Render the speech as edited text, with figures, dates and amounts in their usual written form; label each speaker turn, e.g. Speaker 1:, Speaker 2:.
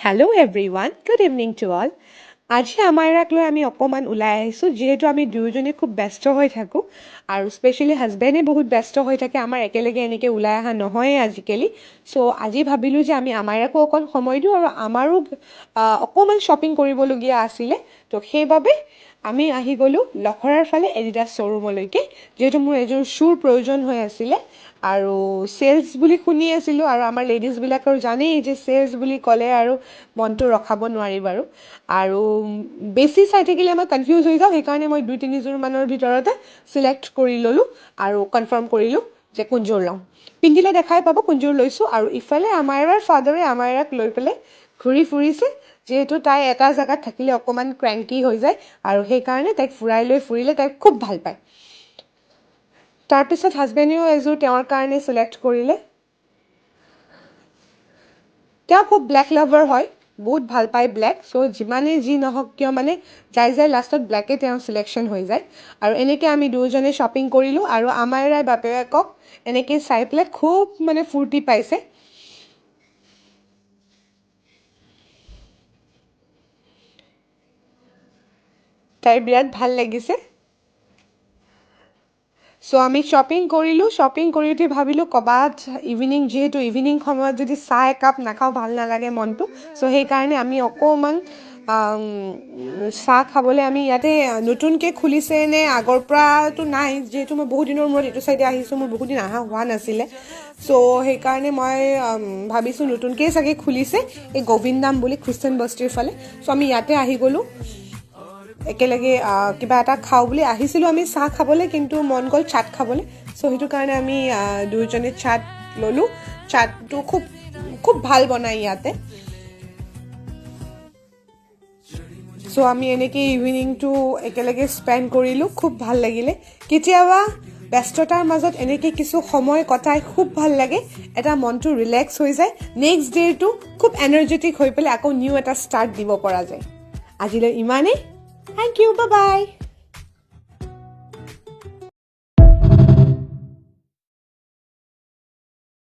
Speaker 1: Hello' everyone, good evening to all. আজি আমাৰাক লৈ আমি অকণমান ওলাই আহিছোঁ, যিহেতু আমি দুয়োজনে খুব ব্যস্ত হৈ থাকোঁ আৰু স্পেচিয়েলি হাজবেণ্ডে বহুত ব্যস্ত হৈ থাকে। আমাৰ একেলগে এনেকৈ ওলাই অহা নহয়েই আজিকালি। চ' আজি ভাবিলোঁ যে আমি আমাৰাকো অকণ সময় দিওঁ আৰু আমাৰো অকণমান শ্বপিং কৰিবলগীয়া আছিলে। তো সেইবাবে আমি আহি গ'লোঁ লখৰাৰ ফালে এডিডাছ শ্ব'ৰুমলৈকে, যিহেতু মোৰ এযোৰ শ্বুৰ প্ৰয়োজন হৈ আছিলে আৰু চেলছ বুলি শুনি আছিলোঁ। আৰু আমাৰ লেডিজবিলাকৰ জানেই যে চেলছ বুলি ক'লে আৰু মনটো ৰখাব নোৱাৰি বাৰু। আৰু বেছি চাই থাকিলে মই কনফিউজ হৈ যাওঁ, সেইকাৰণে মই 2-3যোৰ মানৰ ভিতৰতে চিলেক্ট কৰি ল'লোঁ আৰু কনফাৰ্ম কৰিলোঁ যে কোনযোৰ লওঁ। পিন্ধিলে দেখাই পাব কোনযোৰ লৈছোঁ। আৰু ইফালে আমাৰাৰ ফাদাৰে আমাৰাক লৈ পেলাই ঘূৰি ফুৰিছে, যিহেতু তাই এটা জেগাত থাকিলে অকণমান ক্ৰেংকি হৈ যায় আৰু সেইকাৰণে তাইক ফুৰিলে তাইক খুব ভাল পায়। তাৰপিছত হাজবেণ্ডেও এযোৰ তেওঁৰ কাৰণে চিলেক্ট কৰিলে। তেওঁ খুব ব্লেক লাভাৰ হয়, বহুত ভাল পায় ব্লেক। চ' যিমানেই যি নহওক কিয় মানে যাই লাষ্টত ব্লেকে তেওঁ চিলেকশ্যন হৈ যায়। আৰু এনেকৈ আমি দুয়োজনে শ্বপিং কৰিলোঁ আৰু আমাৰাই বাপেকক এনেকৈ চাই পেলাই খুব মানে ফূৰ্তি পাইছে। তাইৰ বিৰাট ভাল লাগিছে। চ' আমি শ্বপিং কৰিলোঁ। শ্বপিং কৰি উঠি ভাবিলোঁ ক'ৰবাত যিহেতু ইভিনিং সময়ত যদি চাহ একাপ নাখাওঁ ভাল নালাগে মনটো। চ' সেইকাৰণে আমি অকণমান চাহ খাবলৈ আমি ইয়াতে নতুনকৈ খুলিছে নে আগৰ পৰাতো নাই, যিহেতু মই বহুত দিনৰ মূৰত এইটো চাইডে আহিছোঁ, মোৰ বহুত দিন অহা হোৱা নাছিলে। চ' সেইকাৰণে মই ভাবিছোঁ নতুনকৈ চাগে খুলিছে এই গোবিন্দাম বুলি খ্ৰীষ্টান বস্তিৰ ফালে। চ' আমি ইয়াতে আহি গ'লোঁ একেলগে কিবা এটা খাওঁ বুলি। আহিছিলোঁ আমি চাহ খাবলৈ, কিন্তু মন গ'ল চাট খাবলৈ। চ' সেইটো কাৰণে আমি দুয়োজনে চাট ল'লোঁ। চাটটো খুব ভাল বনায় ইয়াতে। চ' আমি এনেকৈ ইভিনিংটো একেলগে স্পেণ্ড কৰিলোঁ, খুব ভাল লাগিলে। কেতিয়াবা ব্যস্ততাৰ মাজত এনেকৈ কিছু সময় কটাই খুব ভাল লাগে, এটা মনটো ৰিলেক্স হৈ যায়। নেক্সট ডে'টো খুব এনাৰ্জেটিক হৈ পেলাই আকৌ নিউ এটা ষ্টাৰ্ট দিব পৰা যায়। আজিলৈ ইমানেই। Thank you. Bye-bye.